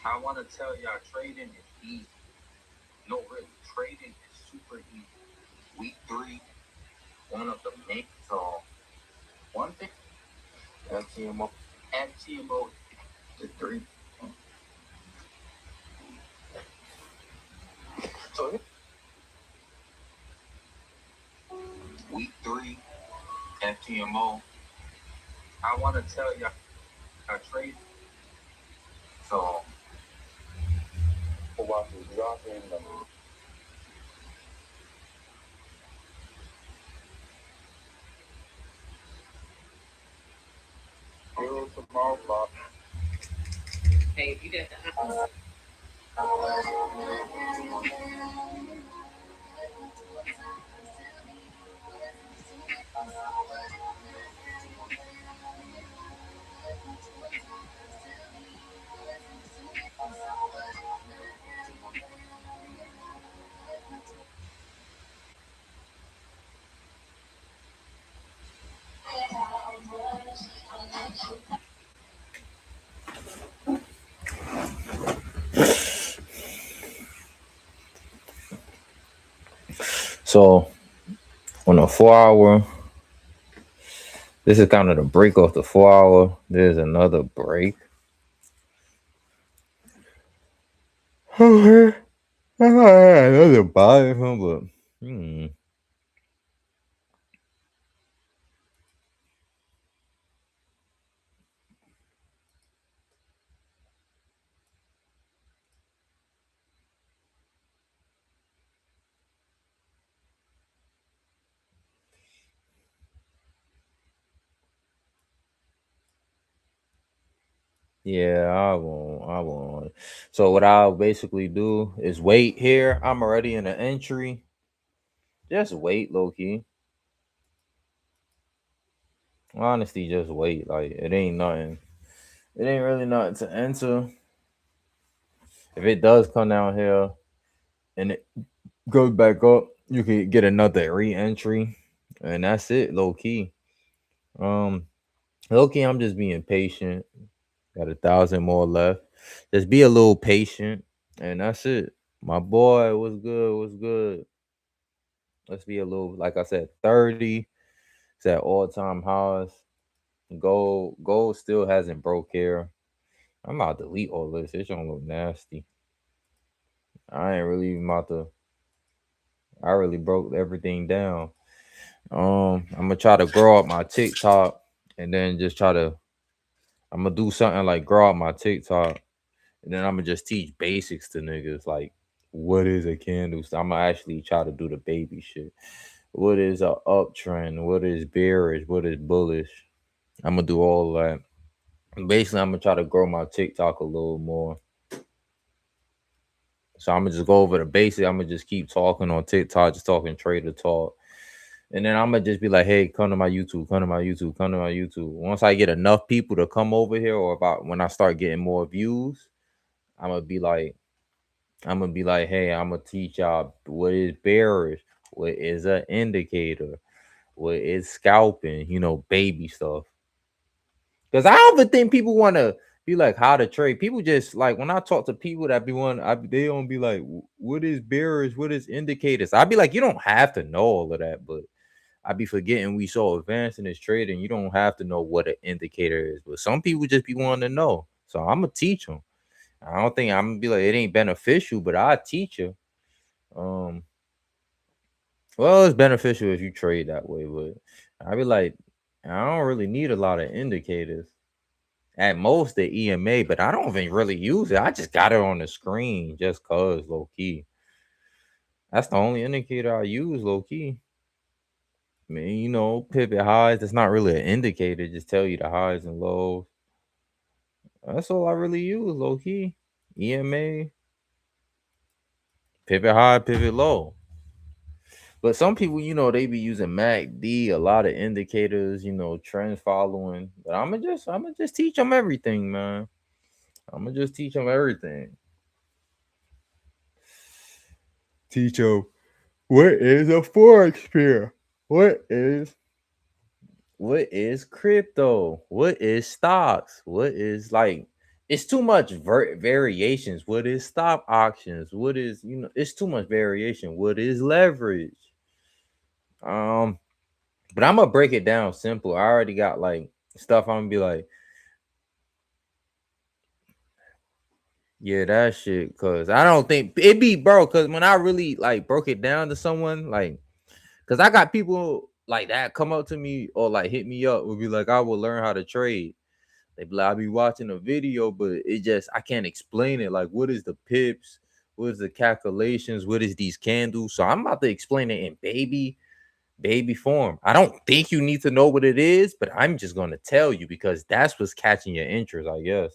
I want to tell y'all, trading is easy. No, really, trading is super easy. Week 3, one of the main, so one thing, FTMO, the 3. So week 3, FTMO, I want to tell y'all, trading. So watch this dropping. Tomorrow, Bob. Hey, if you didn't. So on a 4-hour, this is kind of the break off the 4-hour. There's another break. Okay. Another buy, but yeah, I won't. So what I'll basically do is wait here. I'm already in the entry. Just wait, low key. Honestly, just wait. Like it ain't nothing. It ain't really nothing to enter. If it does come down here and it goes back up, you can get another re-entry, and that's it. Low key. Um, low key, I'm just being patient. Got 1,000 more left. Just be a little patient, and that's it. My boy, what's good? What's good? Let's be a little, like I said, 30. It's at all-time highs. Gold still hasn't broke here. I'm about to delete all this. It's gonna look nasty. I ain't really even about to. I really broke everything down. I'm gonna try to grow up my TikTok, and then just try to. I'm gonna do something like grow up my TikTok, and then I'm gonna just teach basics to niggas like what is a candle. So I'm gonna actually try to do the baby shit. What is a uptrend? What is bearish? What is bullish? I'm gonna do all that. Basically, I'm gonna try to grow my TikTok a little more. So I'm gonna just go over the basic. I'm gonna just keep talking on TikTok, just talking trader talk. And then I'm gonna just be like, hey, come to my YouTube, come to my YouTube, come to my YouTube. Once I get enough people to come over here, or about when I start getting more views, I'm gonna be like, hey, I'm gonna teach y'all what is bearish, what is an indicator, what is scalping, baby stuff. Because I don't even think people want to be like how to trade. People just like when I talk to people that they don't be like, what is bearish, what is indicators. I'd be like, you don't have to know all of that, but I be forgetting we so advanced in this trading. You don't have to know what an indicator is, but some people just be wanting to know. So I'm gonna teach them. I don't think I'm gonna be like it ain't beneficial, but I teach you. Well, it's beneficial if you trade that way, but I be like, I don't really need a lot of indicators. At most the EMA, but I don't even really use it. I just got it on the screen just cause low key. That's the only indicator I use low key. I mean, pivot highs. That's not really an indicator. Just tell you the highs and lows. That's all I really use low key. EMA, pivot high, pivot low. But some people, they be using MACD, a lot of indicators, trends following. But I'm gonna just teach them everything, man. I'm gonna just teach them everything. Teach them what is a Forex pair? What is crypto? What is stocks? What is like it's too much variations. What is stop options? What is, it's too much variation. What is leverage? Um, but I'm gonna break it down simple. I already got like stuff. I'm gonna be like, yeah, that shit. Cause I don't think it be, bro. Cause when I really like broke it down to someone, like, cause I got people like that come up to me or like hit me up, would be like, I will learn how to trade. They be like, I be watching a video, but it just, I can't explain it. Like, what is the pips? What is the calculations? What is these candles? So I'm about to explain it in baby form. I don't think you need to know what it is, but I'm just gonna tell you because that's what's catching your interest, I guess.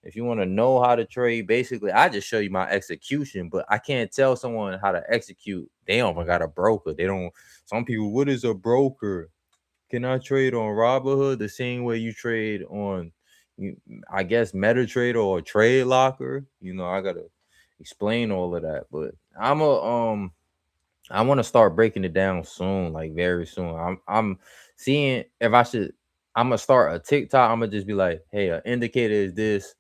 If you want to know how to trade, basically, I just show you my execution, but I can't tell someone how to execute. They don't even got a broker. They don't. Some people, what is a broker? Can I trade on Robinhood the same way you trade on, I guess, MetaTrader or Trade Locker? I gotta explain all of that, but I want to start breaking it down soon, like very soon. I'm seeing if I should. I'm gonna start a TikTok. I'm gonna just be like, hey, an indicator is this.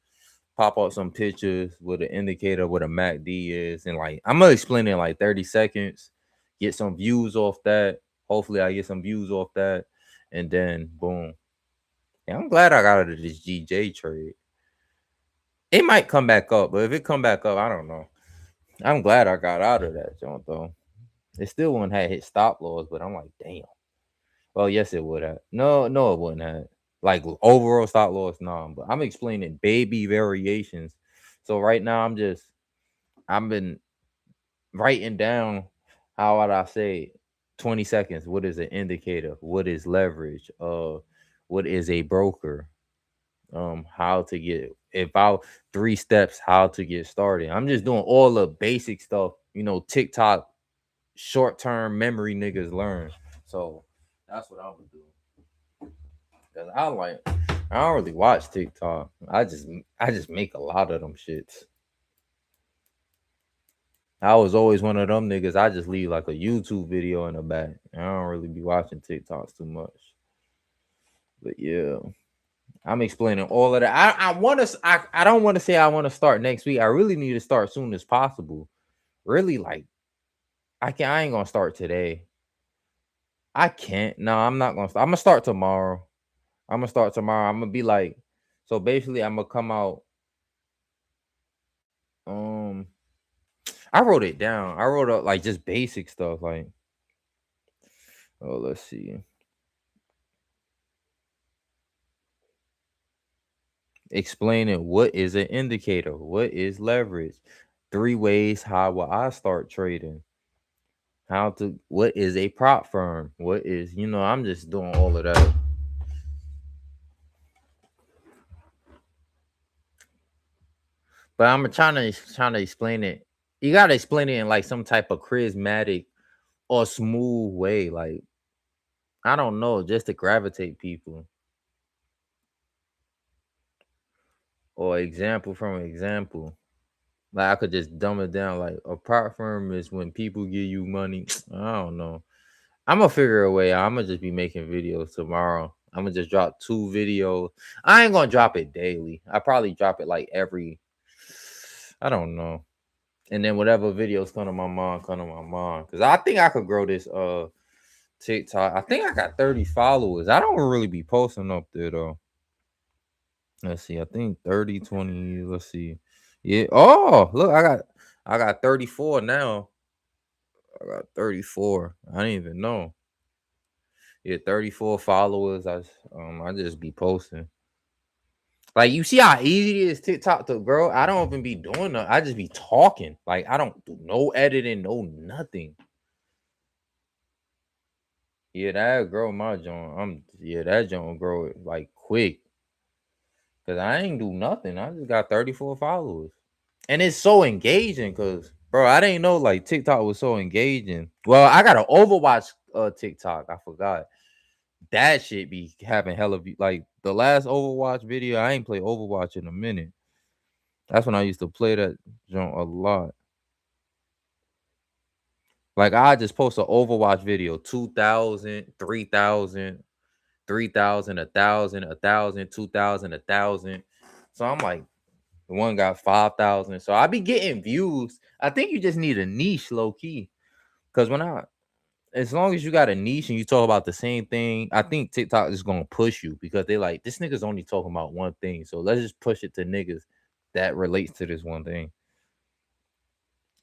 Pop up some pictures with an indicator what a MACD is, and like I'm gonna explain it in like 30 seconds. Get some views off that. Hopefully, I get some views off that, and then boom. Yeah, I'm glad I got out of this GJ trade. It might come back up, but if it come back up, I don't know. I'm glad I got out of that joint though. It still wouldn't have hit stop loss, but I'm like, damn. Well, yes, it would have. No, no, it wouldn't have. Like overall stop loss, no. But I'm explaining baby variations. So right now, I've been writing down how would I say 20 seconds. What is an indicator? What is leverage? What is a broker? How to get about 3 steps how to get started. I'm just doing all the basic stuff, TikTok short-term memory niggas learn. So that's what I'm gonna do. Cause I don't really watch TikTok. I just make a lot of them shits. I was always one of them niggas. I just leave like a YouTube video in the back. I don't really be watching TikToks too much. But yeah, I'm explaining all of that. I want to. I don't want to say I want to start next week. I really need to start soon as possible. Really, like I ain't gonna start today. I can't. No, I'm not gonna start. I'm gonna start tomorrow. I'm gonna be like. So basically, I'm gonna come out. Um, I wrote it down. I wrote up like just basic stuff. Like, oh, let's see. Explaining what is an indicator, what is leverage, 3 ways how will I start trading, what is a prop firm, what is, I'm just doing all of that. But I'm trying to explain it. You gotta explain it in like some type of charismatic or smooth way, like I don't know, just to gravitate people. Or example from example. Like I could just dumb it down. Like a prop firm is when people give you money. I don't know. I'm gonna figure a way out. I'm gonna just be making videos tomorrow. I'm gonna just drop 2 videos. I ain't gonna drop it daily. I probably drop it like every, I don't know. And then whatever videos come to my mind, come to my mind. Cause I think I could grow this TikTok. I think I got 30 followers. I don't really be posting up there though. Let's see. I think 30, 20. Let's see. Yeah. Oh, look, I got 34 now. I got 34. I didn't even know. Yeah, 34 followers. I just be posting. Like you see how easy it is TikTok to grow. I don't even be doing that. I just be talking. Like I don't do no editing, no nothing. Yeah, that grow my joint. That joint grow it like quick. Cause I ain't do nothing. I just got 34 followers. And it's so engaging because bro, I didn't know like TikTok was so engaging. Well, I got an Overwatch TikTok. I forgot. That shit be having hell of like the last Overwatch video. I ain't played Overwatch in a minute. That's when I used to play that joint a lot. Like I just post an Overwatch video, 2,000, 3,000, 3,000, 1,000, 1,000, 2,000, 1,000. So I'm like, the one got 5,000. So I be getting views. I think you just need a niche, low key. Because as long as you got a niche and you talk about the same thing, I think TikTok is gonna push you because they like this nigga's only talking about one thing. So let's just push it to niggas that relates to this one thing.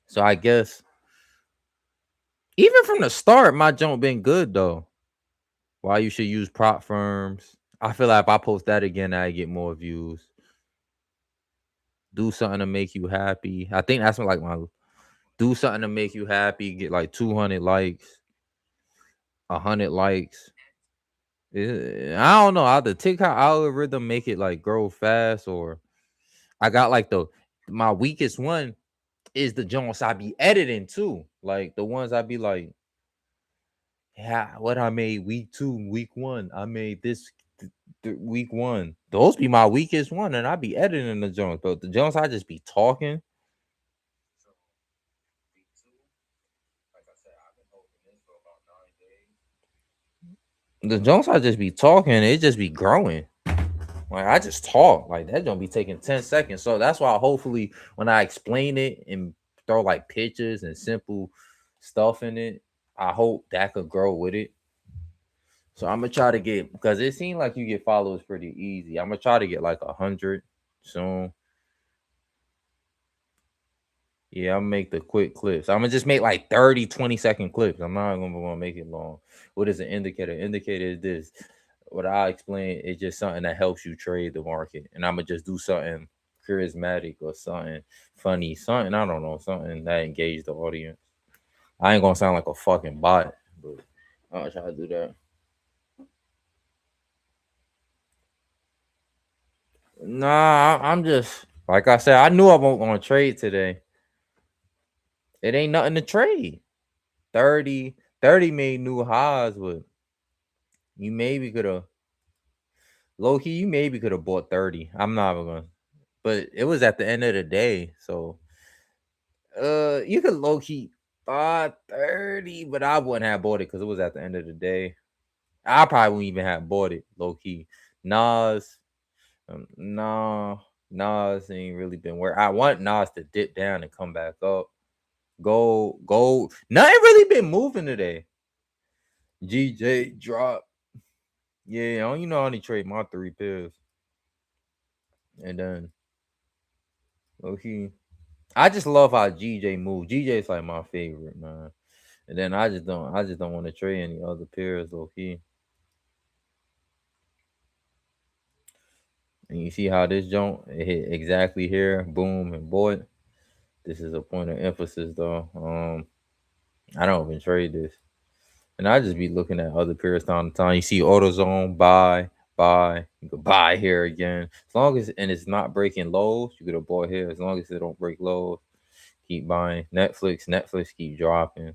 So I guess even from the start, my junk been good though. Why you should use prop firms. I feel like if I post that again, I get more views. Do something to make you happy. I think that's like my do something to make you happy. Get like 200 likes, 100 likes. I don't know how the TikTok algorithm make it like grow fast, or I got like my weakest one is the joints I be editing too. Like the ones I be like, yeah, what I made week 2, week 1. I made this week 1. Those be my weakest one, and I be editing the joints. But the joints I just be talking. The joints I just be talking, it just be growing. Like I just talk. Like that don't be taking 10 seconds. So that's why hopefully when I explain it and throw like pictures and simple stuff in it, I hope that could grow with it. So I'm gonna try to get because it seems like you get followers pretty easy. I'm gonna try to get like 100 soon. Yeah, I'm gonna make the quick clips. I'm gonna just make like 30, 20-second clips. I'm not gonna make it long. What is an indicator? Indicator is this. What I explain is just something that helps you trade the market. And I'm gonna just do something charismatic or something funny, something I don't know, something that engage the audience. I ain't gonna sound like a fucking bot, but I'll try to do that. Nah, I'm just like I said, I knew I wasn't gonna trade today. It ain't nothing to trade. 30 made new highs, but you maybe could have low key, you maybe could have bought 30. I'm not even gonna, but it was at the end of the day. So you could low key buy 30, but I wouldn't have bought it because it was at the end of the day. I probably wouldn't even have bought it, low key. Nas, nah, Nas ain't really been where I want Nas to dip down and come back up. Gold. Nothing really been moving today. GJ drop. Yeah, I only trade my 3 pills. And then okay. I just love how GJ moves. GJ's like my favorite, man. And then I just don't want to trade any other pairs, okay. And you see how this jump it hit exactly here, boom, and boy. This is a point of emphasis though. I don't even trade this. And I just be looking at other pairs time to time. You see AutoZone, buy. You can buy here again. As long as and it's not breaking lows, you could have bought here. As long as it don't break lows, keep buying. Netflix keep dropping.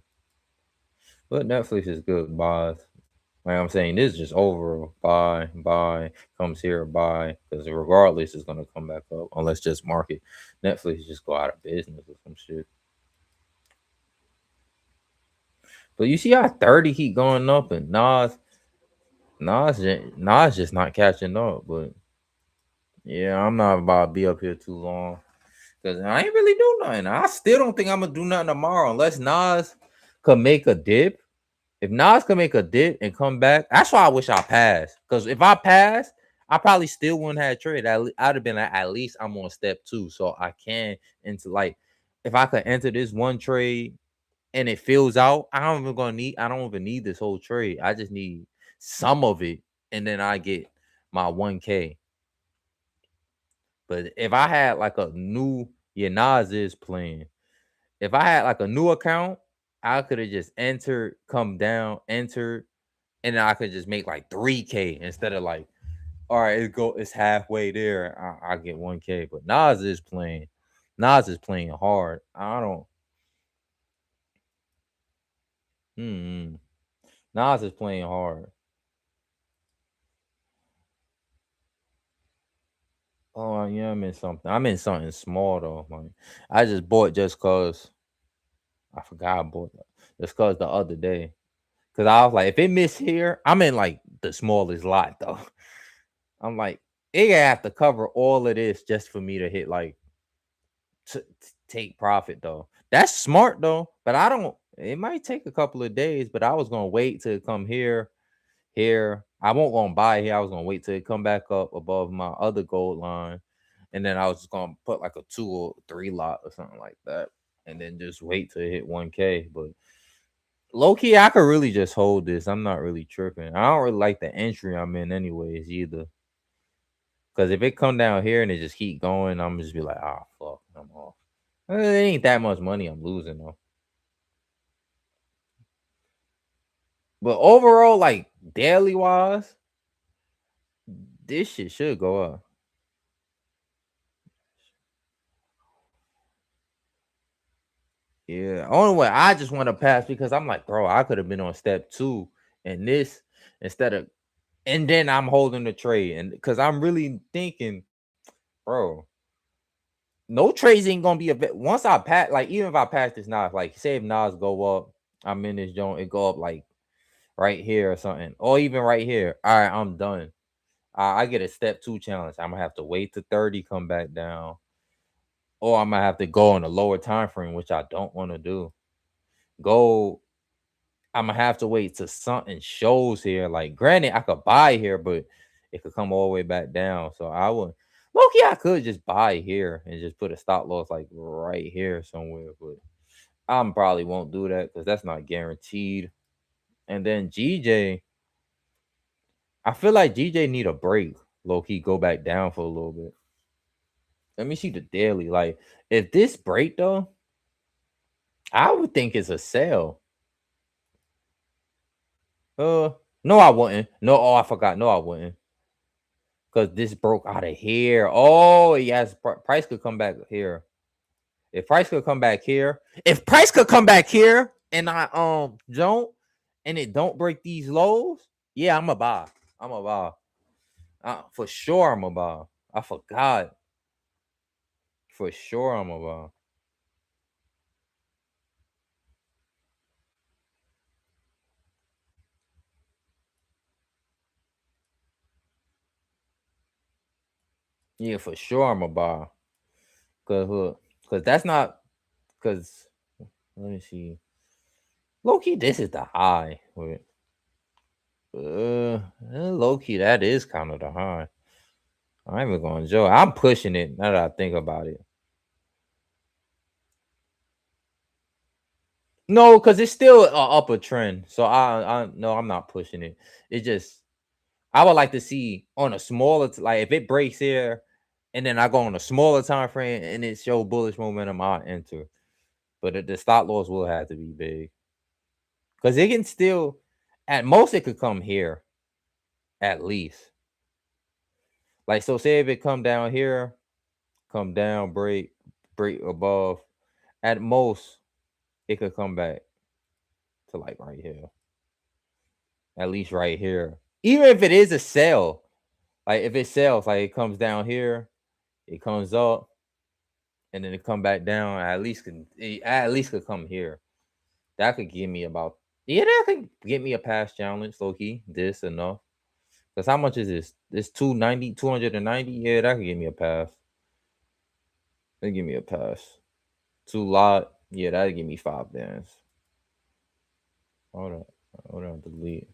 But Netflix is good buys. Like I'm saying, this is just overall buy, comes here, buy, because regardless, it's gonna come back up unless just market. Netflix just go out of business or some shit. But you see how 30 keep going up and Nas just not catching up. But yeah, I'm not about to be up here too long because I ain't really do nothing. I still don't think I'm gonna do nothing tomorrow unless Nas could make a dip. If Nas can make a dip and come back, that's why I wish I passed. Because if I passed, I probably still wouldn't have traded. I'd have been like, at least I'm on step 2, so I can into like if I could enter this one trade and it fills out, I don't even need this whole trade. I just need some of it, and then I get my 1K. But if I had like a new Nas is playing. If I had like a new account, I could have just entered, come down, entered, and then I could just make like 3K instead of like, all right, it's halfway there. I get 1K. But Nas is playing hard. I don't hmm. Nas is playing hard. Oh yeah, I'm in something. I'm in something small though. Like, I just bought just cause I forgot I bought that. Just cause the other day. Cause I was like, if it miss here, I'm in like the smallest lot though. I'm like it have to cover all of this just for me to hit like to take profit though. That's smart though, but I don't. It might take a couple of days, but I was gonna wait till it come here. I won't gonna buy here. I was gonna wait till it come back up above my other gold line, and then I was just gonna put like a 2 or 3 lot or something like that, and then just wait till it hit 1K. But low key, I could really just hold this. I'm not really tripping. I don't really like the entry I'm in anyways either. Cause if it come down here and it just keep going, I'm just be like, ah, fuck, I'm off. It ain't that much money I'm losing though. But overall, like daily wise, this shit should go up. Yeah. Only way I just want to pass because I'm like, bro, I could have been on step 2 and this instead of, and then I'm holding the trade. And because I'm really thinking, bro, no trades ain't gonna be a bit. Once I pass, like even if I pass this Nas, like say if Nas go up, I'm in this joint, it go up like right here or something, or even right here. All right, I'm done. I get a step 2 challenge. I'm gonna have to wait to 30, come back down, or I'm gonna have to go on a lower time frame, which I don't want to do. Go, I'm gonna have to wait till something shows here. Like, granted, I could buy here, but it could come all the way back down. So I would, Loki, I could just buy here and just put a stop loss like right here somewhere, but I probably won't do that because that's not guaranteed. And then GJ, I feel like GJ need a break. Low key, go back down for a little bit. Let me see the daily. Like, if this break though, I would think it's a sell. No, I wouldn't. No, oh, I forgot. No, I wouldn't. Because this broke out of here. Oh, yes, price could come back here. If price could come back here, if price could come back here, and I don't, and it don't break these lows, yeah, I'm a buy. I'm a buy. For sure, I'm a buy. I forgot. For sure, I'm a buy. Yeah, for sure, I'm a buy. Cause that's not. Cause let me see. Low key, this is the high. Wait. Low key, that is kind of the high. I'm even going to joke. I'm pushing it now that I think about it. No, because it's still an upper trend. So I no, I'm not pushing it. It's just I would like to see on a smaller, like if it breaks here, and then I go on a smaller time frame and it show bullish momentum, I'll enter. But the stop loss will have to be big because it can still, at most, it could come here at least. Like so, say if it come down here, come down, break above. At most, it could come back to like right here. At least right here. Even if it is a sell, like if it sells, like it comes down here, it comes up, and then it come back down. At least could come here. That could give me about, yeah, that could get me a pass challenge, low key. This enough. Because how much is this? This 290. Yeah, that could give me a pass. That give me a pass. 2 lot. Yeah, that'd give me 5 bands. Hold on. Hold on, delete.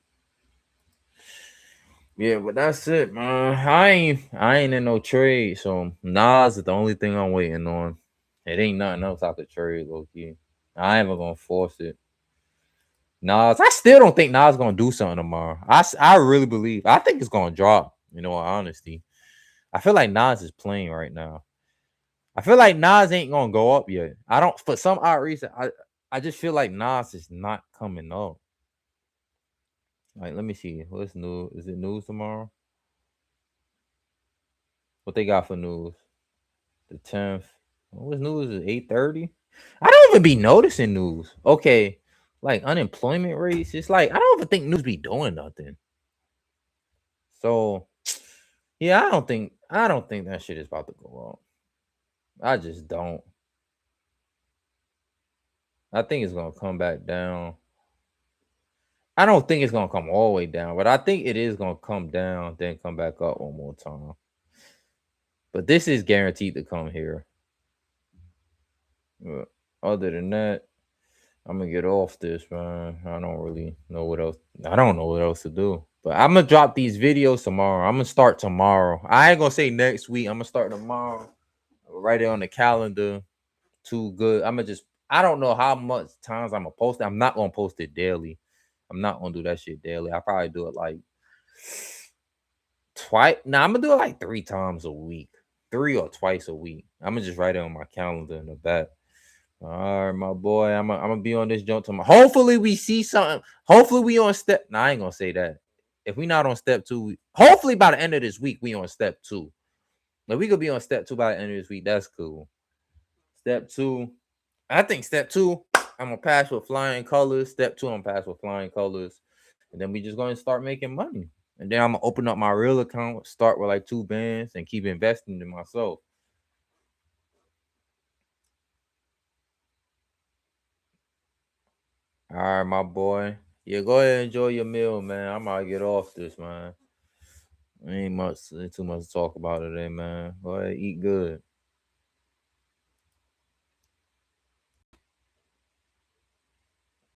Yeah, but that's it, man. I ain't in no trade, so Nas is the only thing I'm waiting on. It ain't nothing else I could trade, low key. I ain't even gonna force it. Nas, I still don't think Nas gonna do something tomorrow. I really believe. I think it's gonna drop. You know, in honesty, I feel like Nas is playing right now. I feel like Nas ain't gonna go up yet. I don't, for some odd reason. I just feel like Nas is not coming up. Like, let me see. What's new? Is it news tomorrow? What they got for news? The 10th. What's news is 8:30. I don't even be noticing news. Okay, like unemployment rates. It's like I don't even think news be doing nothing. So yeah, I don't think that shit is about to go up. I just don't. I think it's gonna come back down. I don't think it's gonna come all the way down, but I think it is gonna come down, then come back up one more time. But this is guaranteed to come here. But other than that, I'm gonna get off this, man. I don't really know what else. I don't know what else to do. But I'm gonna drop these videos tomorrow. I'm gonna start tomorrow. I ain't gonna say next week. I'm gonna start tomorrow. Write it on the calendar. Too good. I'm gonna just. I don't know how much times I'm gonna post it. I'm not gonna post it daily. I'm not gonna do that shit daily. I probably do it like twice. Nah, I'm gonna do it like 3 times a week, 3 or twice a week. I'm gonna just write it on my calendar in the back. All right, my boy. I'm gonna be on this jump tomorrow. Hopefully we see something. Hopefully we on step. Nah, I ain't gonna say that. If we not on step 2, hopefully by the end of this week we on step 2. If we could be on step 2 by the end of this week, that's cool. Step 2, I think step 2, I'm gonna pass with flying colors. Step 2, I'm gonna pass with flying colors, and then we just gonna start making money. And then I'm gonna open up my real account, start with like 2 bands, and keep investing in myself. All right, my boy. Yeah, go ahead and enjoy your meal, man. I might get off this, man. Ain't too much to talk about today, man. Go ahead, eat good.